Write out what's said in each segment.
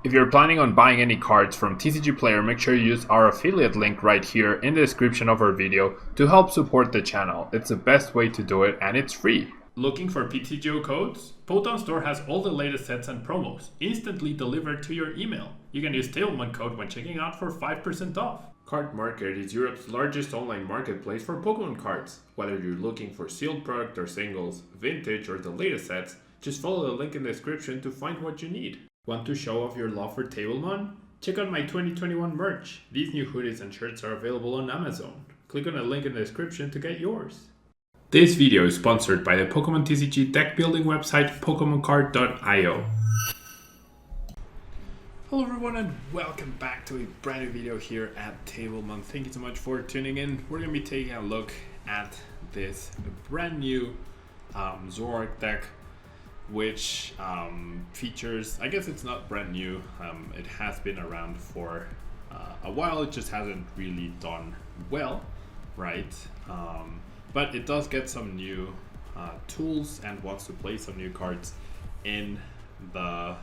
If you're planning on buying any cards from TCG Player, make sure you use our affiliate link right here in the description of our video to help support the channel. It's the best way to do it and it's free. Looking for PTGO codes? Poton Store has all the latest sets and promos instantly delivered to your email. You can use tablemon code when checking out for 5% off. Card Market is Europe's largest online marketplace for Pokemon cards. Whether you're looking for sealed product or singles, vintage or the latest sets, just follow the link in the description to find what you need. Want to show off your love for tablemon? Check out my 2021 merch. These new hoodies and shirts are available on Amazon. Click on the link in the description to get yours. This video is sponsored by the Pokemon TCG deck building website PokemonCard.io. Hello everyone and welcome back to a brand new video here at tablemon. Thank you so much for tuning in. We're going to be taking a look at this brand new Zoroark deck, which features, I guess it's not brand new, it has been around for a while, it just hasn't really done well, right? But it does get some new tools and wants to play some new cards in the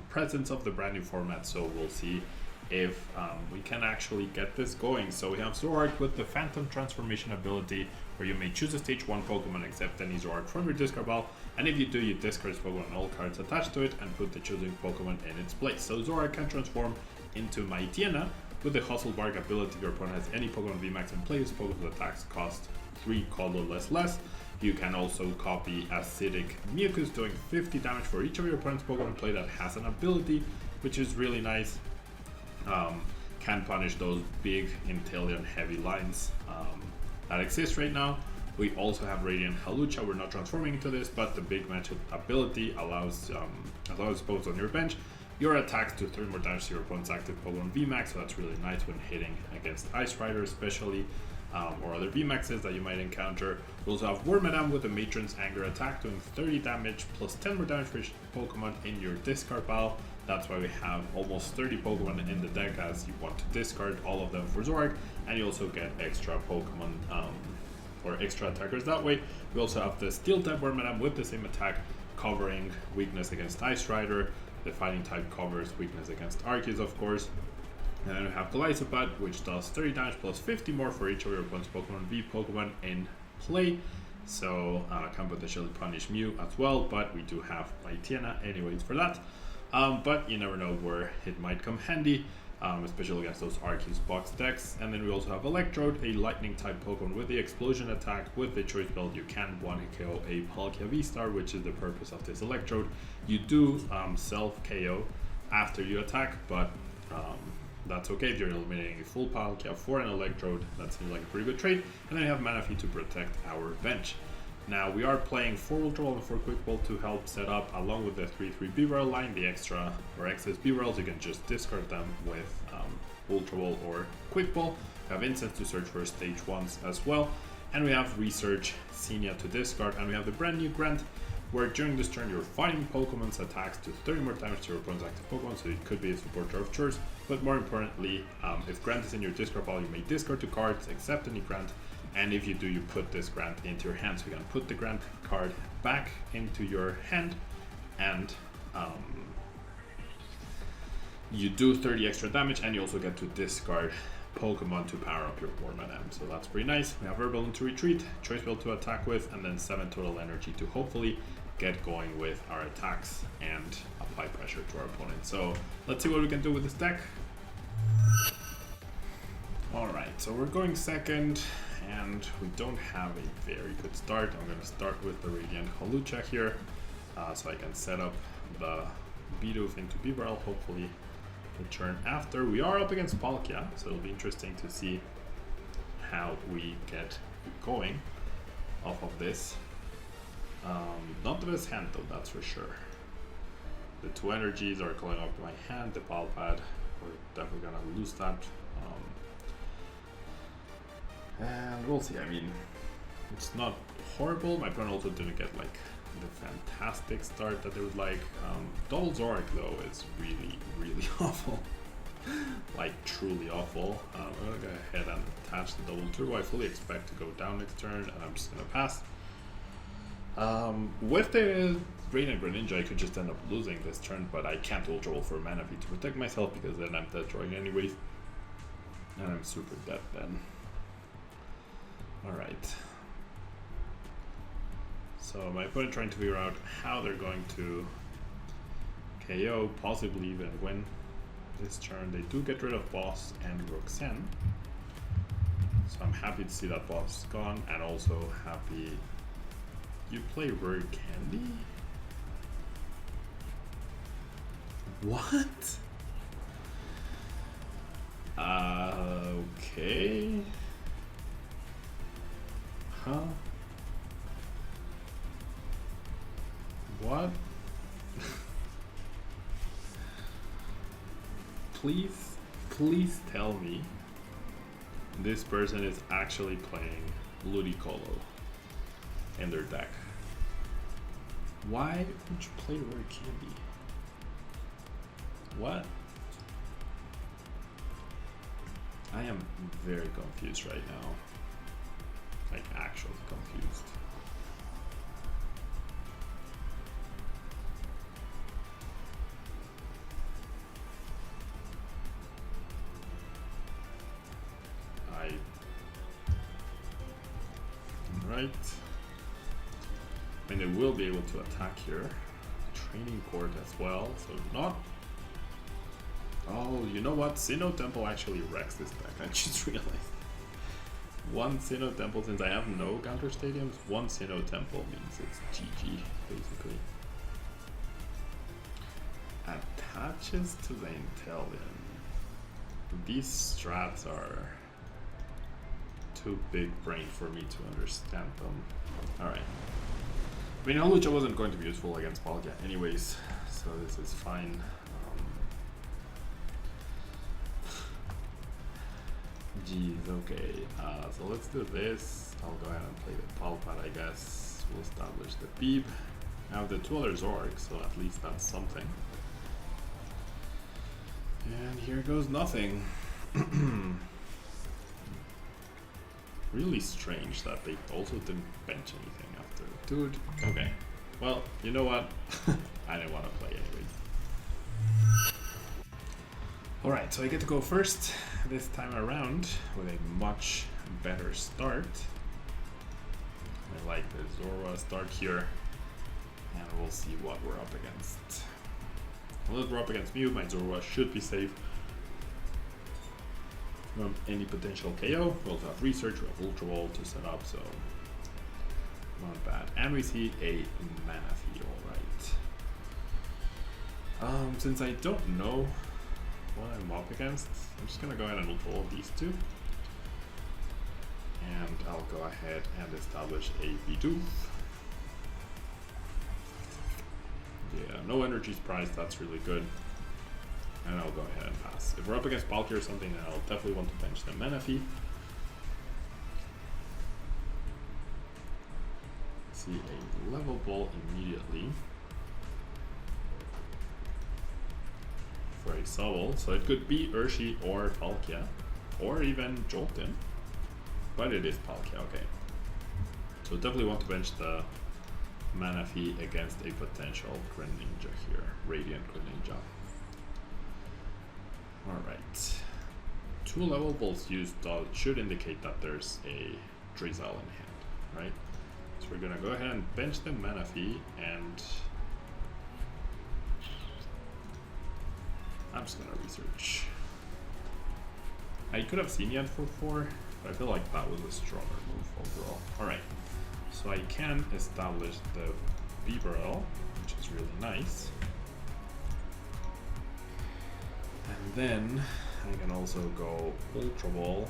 presence of the brand new format, so we'll see if we can actually get this going. So we have Zoroark with the Phantom Transformation ability, where you may choose a stage 1 Pokemon except any Zoroark from your discard pile, and if you do, you discard Pokemon and all cards attached to it and put the chosen Pokemon in its place. So Zoroark can transform into Maitiena with the Hustle Bark ability. Your opponent has any Pokemon VMAX in play, whose Pokemon attacks cost 3 colorless less. You can also copy Acidic Mucus, doing 50 damage for each of your opponent's Pokemon in play that has an ability, which is really nice. Can punish those big Inteleon heavy lines that exist right now. We also have Radiant Halucha. We're not transforming into this, but the big matchup ability allows both on your bench your attacks to 3 more damage to your opponent's active Pokemon VMAX, so that's really nice when hitting against Ice Rider especially, or other VMAXs that you might encounter. We also have Wormadam with the Matron's Anger attack, doing 30 damage plus 10 more damage for each Pokemon in your discard pile. That's why we have almost 30 Pokemon in the deck, as you want to discard all of them for Zoroark, and you also get extra Pokemon or extra attackers that way. We also have the Steel type Wormadam with the same attack, covering weakness against Ice Rider. The Fighting type covers weakness against Arceus, of course. And then we have the Lysopat, which does 30 damage plus 50 more for each of your opponent's Pokemon V Pokemon in play. So can potentially punish Mew as well, but we do have Maitiena anyways for that. But you never know where it might come handy, especially against those Arceus box decks. And then we also have Electrode, a lightning type Pokemon with the explosion attack. With the choice build, you can one KO a Palkia V-Star, which is the purpose of this Electrode. You do self KO after you attack, but that's okay if you're eliminating a full Palkia for an Electrode. That seems like a pretty good trade. And then you have Manaphy to protect our bench. Now we are playing 4 Ultra Ball and 4 Quick Ball to help set up, along with the 3/3 B-Roll line, the extra or excess B-Rolls. You can just discard them with Ultra Ball or Quick Ball. We have Incense to search for stage 1s as well. And we have Research Xenia to discard. And we have the brand new Grant, where during this turn you're fighting Pokemon's attacks to 30 more damage to your opponent's active Pokemon, so it could be a supporter of choice. But more importantly, if Grant is in your discard pile, you may discard 2 cards, except any Grant. And if you do, you put this Grant into your hand. So you can put the Grant card back into your hand, and you do 30 extra damage, and you also get to discard Pokemon to power up your Wormadam. So that's pretty nice. We have Herbal to retreat, Choice Belt to attack with, and then 7 total energy to hopefully get going with our attacks and apply pressure to our opponent. So let's see what we can do with this deck. Alright, so we're going second, and we don't have a very good start. I'm going to start with the Radiant Halucha here, so I can set up the Bidoof into Bibarel, hopefully the turn after. We are up against Palkia, so it'll be interesting to see how we get going off of this. Not the best hand though, that's for sure. The 2 energies are going off my hand, the Palpad, we're definitely going to lose that. And we'll see. I mean, it's not horrible. My opponent also didn't get like the fantastic start that they would like. Double Zoroark though is really, really awful. Like truly awful. I'm gonna go ahead and attach the double turbo. I fully expect to go down next turn, and I'm just gonna pass. With the Radiant Greninja, I could just end up losing this turn, but I can't Ultra Ball for Mana V to protect myself because then I'm dead drawing anyways. And I'm super dead then. Alright. So my opponent trying to figure out how they're going to KO, possibly even win this turn. They do get rid of Boss and Roxanne. So I'm happy to see that Boss is gone, and also happy you play Rare Candy? What? Okay. Huh? What? Please tell me this person is actually playing Ludicolo in their deck. Why would you play Rare Candy? What? I am very confused right now. Like, actually confused. Right. I mean, they will be able to attack here. Training Court as well, so not. Oh, you know what? Sinnoh Temple actually wrecks this deck. I just realized. One Sinnoh Temple, since I have no counter stadiums, one Sinnoh Temple means it's GG, basically. Attaches to the Intellion. These strats are too big brain for me to understand them. Alright. I mean, Olucha wasn't going to be useful against Palkia anyways, so this is fine. Geez, okay. So let's do this. I'll go ahead and play the Palpat, I guess. We'll establish the Beeb. I have the two other Zoroark, so at least that's something. And here goes nothing. Really strange that they also didn't bench anything after. Dude, okay. Well, you know what? I didn't want to play anyways. Alright, so I get to go first this time around with a much better start. I like the Zorua start here, and we'll see what we're up against. Unless we're up against Mew, my Zorua should be safe from any potential KO. We also have Research, we have Ultra Ball to set up, so not bad. And we see a Manaphy, alright. Since I don't know what I'm up against, I'm just gonna go ahead and Ultra Ball these two. And I'll go ahead and establish a Bidoof. Yeah, no energy price, that's really good. And I'll go ahead and pass. If we're up against Palkia or something, then I'll definitely want to bench the Manaphy. See a level ball immediately for a Sobble. So it could be Urshi or Palkia, or even Jolteon. But it is Palkia, okay. So definitely want to bench the Manaphy against a potential Greninja here, Radiant Greninja. Alright. Two level balls used should indicate that there's a Drizzle in hand, right? So we're gonna go ahead and bench the Manaphy, and I'm just gonna research. I could have seen Yan for 4, but I feel like that was a stronger move overall. Alright. So I can establish the Bibarel, which is really nice. And then I can also go Ultra Ball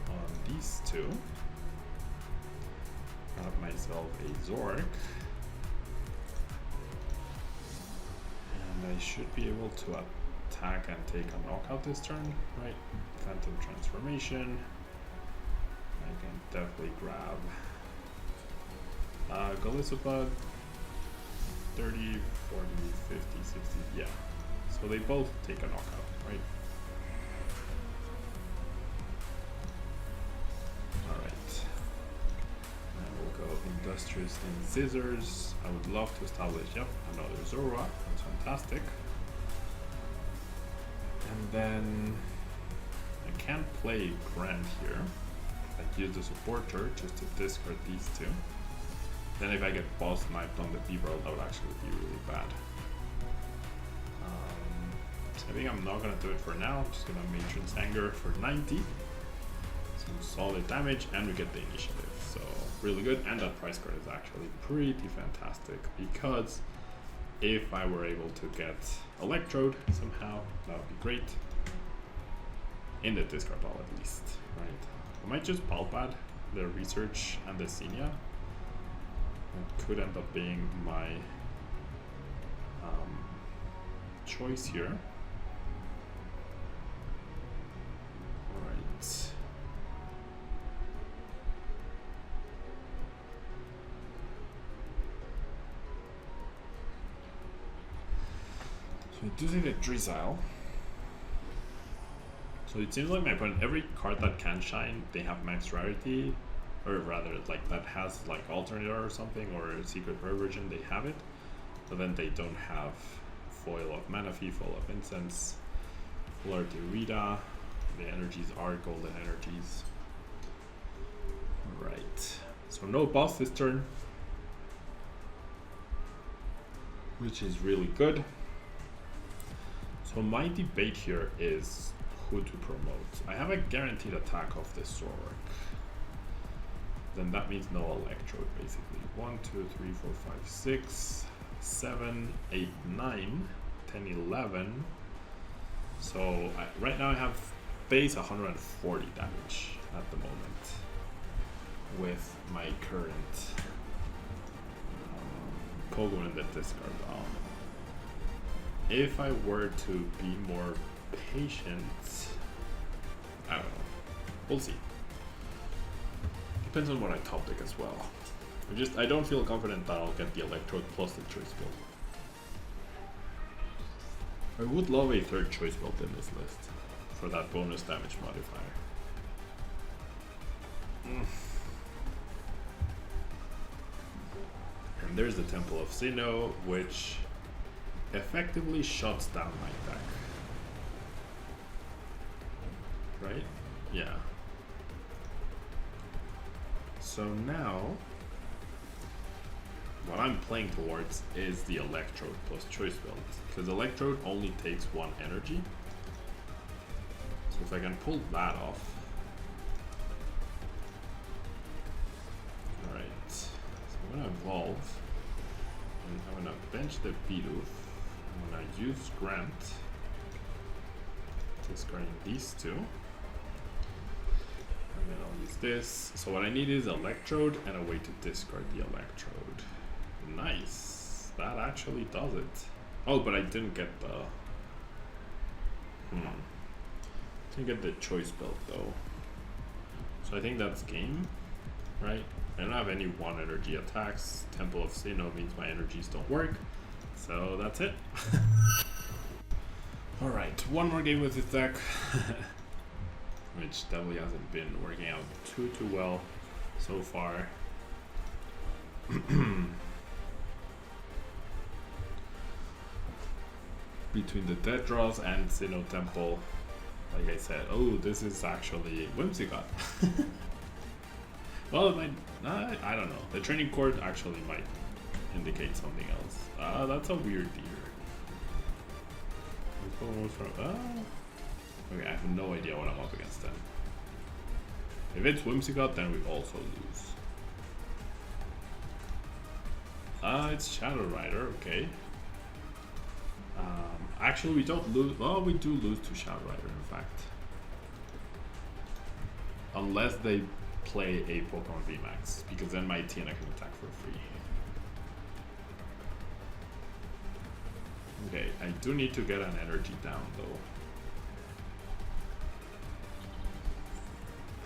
on these two. Grab myself a Zoroark. And I should be able to attack and take a knockout this turn, right? Phantom Transformation. I can definitely grab Golisopod. 30, 40, 50, 60, yeah. So they both take a knockout, right? Alright. And we'll go Industrious and Scissors. I would love to establish, yep, another Zoroark. That's fantastic. And then I can't play Grand here. I use the supporter just to discard these two. Then if I get boss sniped on the B-roll, that would actually be really bad. So I think I'm not gonna do it for now. I'm just gonna Matron's Anger for 90. Some solid damage, and we get the initiative. So really good, and that price card is actually pretty fantastic, because if I were able to get Electrode somehow, that would be great. In the discard pile at least, right? I might just Palpad the Research and the Senia. That could end up being my choice here. Alright. So I do think a Drizzile. So it seems like my opponent, every card that can shine, they have max rarity, or rather like that has like Alternator or something, or a secret rare version, they have it, but then they don't have foil of Manaphy, foil of Incense, Fuller Rita, the energies are golden energies. Alright, so no boss this turn, which is really good. So my debate here is who to promote. I have a guaranteed attack of the Zoroark. Then that means no Electrode basically. 1, 2, 3, 4, 5, 6, 7, 8, 9, 10, 11. So right now I have base 140 damage at the moment with my current Pokemon in the discard pile. If I were to be more patient, I don't know. We'll see. Depends on what I top deck as well. I don't feel confident that I'll get the Electrode plus the choice build. I would love a third choice build in this list for that bonus damage modifier. And there's the Temple of Sinnoh, which effectively shuts down my deck. Right? Yeah. So now, what I'm playing towards is the Electrode plus choice build, because Electrode only takes 1 energy. So if I can pull that off. Alright, so I'm gonna evolve, and I'm gonna bench the Bidoof. I'm gonna use Grant, discarding these two. And then I'll use this. So what I need is Electrode and a way to discard the Electrode. Nice. That actually does it. Oh, but I didn't get the... Didn't get the choice build though. So I think that's game, right? I don't have any 1 energy attacks. Temple of Sinnoh means my energies don't work. So that's it. Alright, one more game with this deck. Which definitely hasn't been working out too well so far. Between the dead draws and Sinnoh Temple, like I said, oh, this is actually Whimsicott. Well, it might, I don't know. The training court actually might indicate something else. That's a weird deer. Okay, I have no idea what I'm up against then. If it's Whimsicott, then we also lose. It's Shadow Rider, okay. Actually, we don't lose. Well, we do lose to Shadow Rider, in fact. Unless they play a Pokemon VMAX, because then my Tiana can attack for free. Okay, I do need to get an energy down, though.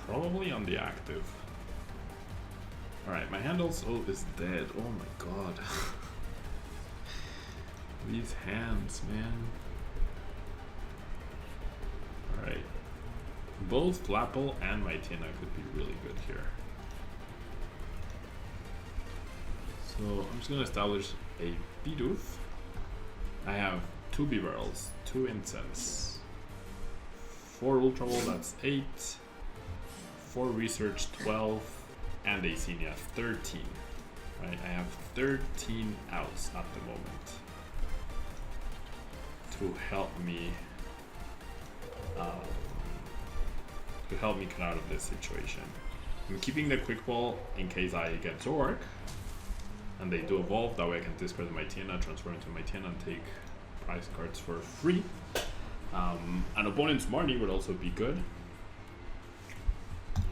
Probably on the active. Alright, my handles is dead. Oh my god. These hands, man. Alright. Both Flapple and my Tina could be really good here. I'm just gonna establish a Bidoof. I have 2 B-Barrels, 2 Incense, 4 Ultra Ball, that's 8, 4 Research, 12, and a Senior, 13. Right, I have 13 outs at the moment to help me get out of this situation. I'm keeping the Quick Ball in case I get Zoroark and they do evolve. That way I can discard the Mightyena, transfer into Mightyena, and take prize cards for free. An opponent's Marnie would also be good.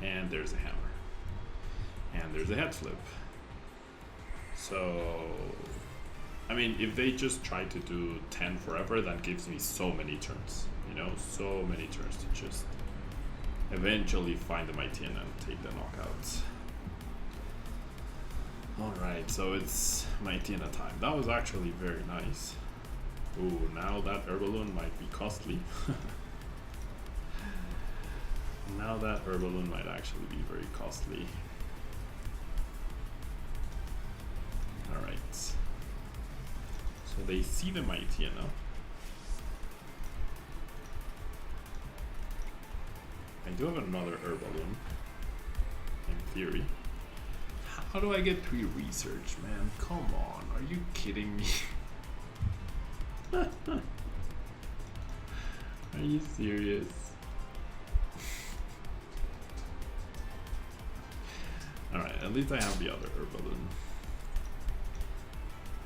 And there's a hammer. And there's a head flip. So, I mean, if they just try to do 10 forever, that gives me so many turns. You know, so many turns to just eventually find the Mightyena and take the knockouts. Alright, so it's Mightyena time. That was actually very nice. Ooh, now that Herbaloon might be costly. Now that Herbaloon might actually be very costly. Alright. So they see the Mightyena. I do have another Herbaloon, in theory. How do I get 3 research, man? Come on, are you kidding me? Are you serious? Alright, at least I have the other Herbaloon.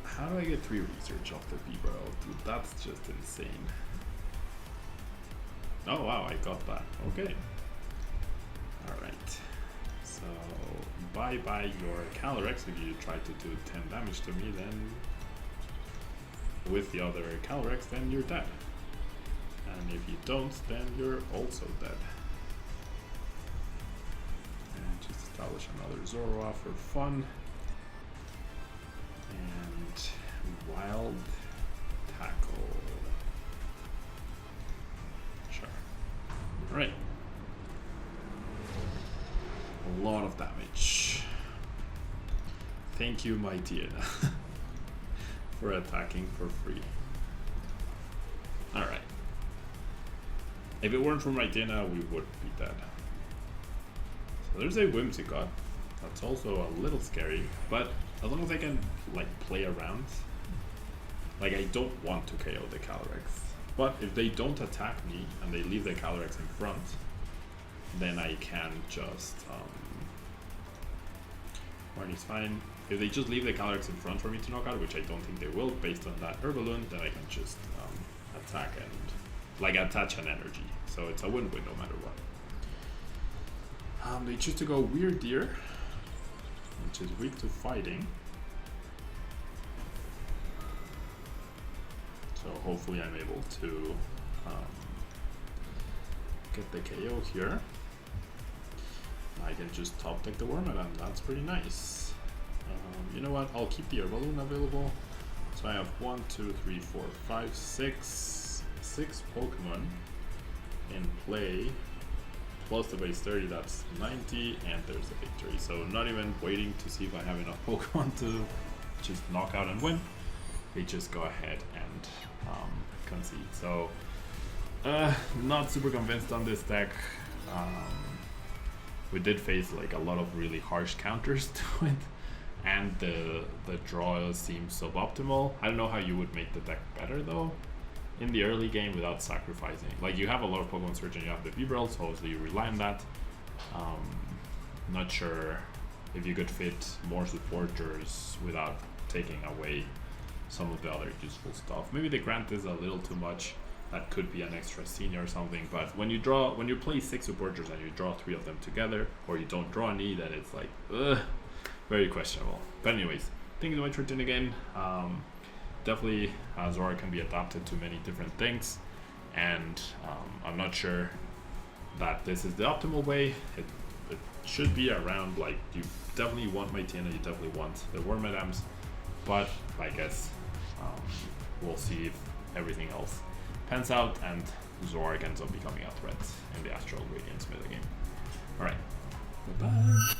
How do I get 3 research off the B-Barrel? Dude, that's just insane. Oh wow, I got that. Okay. Alright. So, bye-bye your Calyrex. If you try to do 10 damage to me, then with the other Calyrex, then you're dead. And if you don't, then you're also dead. And just establish another Zoroark for fun. And Wild Tackle. Sure. Alright. A lot of damage. Thank you, Mightyena, for attacking for free. Alright. If it weren't for Mightyena, we would be dead. So there's a Whimsicott. That's also a little scary, but as long as I can like play around, like I don't want to KO the Calyrex. But if they don't attack me and they leave the Calyrex in front, then I can just Marnie's fine. If they just leave the Calyrex in front for me to knock out, which I don't think they will based on that Herbaloon, then I can just attack and like attach an energy. So it's a win-win no matter what. They choose to go Weird Deer, which is weak to fighting. So hopefully I'm able to get the KO here. I can just top deck the Wormadam, that's pretty nice. You know what, I'll keep the Herbaloon available. So I have 1, 2, 3, 4, 5, 6 Pokemon in play. Plus the base 30, that's 90, and there's a victory. So not even waiting to see if I have enough Pokemon to just knock out and win. They just go ahead and concede. So not super convinced on this deck. We did face like a lot of really harsh counters to it, and the draw seems suboptimal. I don't know how you would make the deck better though in the early game without sacrificing. Like you have a lot of Pokemon Search and you have the V-Barrel, so obviously you rely on that. Not sure if you could fit more supporters without taking away some of the other useful stuff. Maybe the Grant is a little too much. That could be an extra senior or something, but when you play 6 supporters and you draw 3 of them together, or you don't draw any, then it's like, very questionable. But anyways, thank you so much for tuning in. Definitely Zoroark can be adapted to many different things, and I'm not sure that this is the optimal way. It should be around, like, you definitely want Mightyena, you definitely want the Wormadams, but I guess we'll see if everything else pans out and Zoroark ends up becoming a threat in the Astral Radiance metagame. Alright, bye-bye.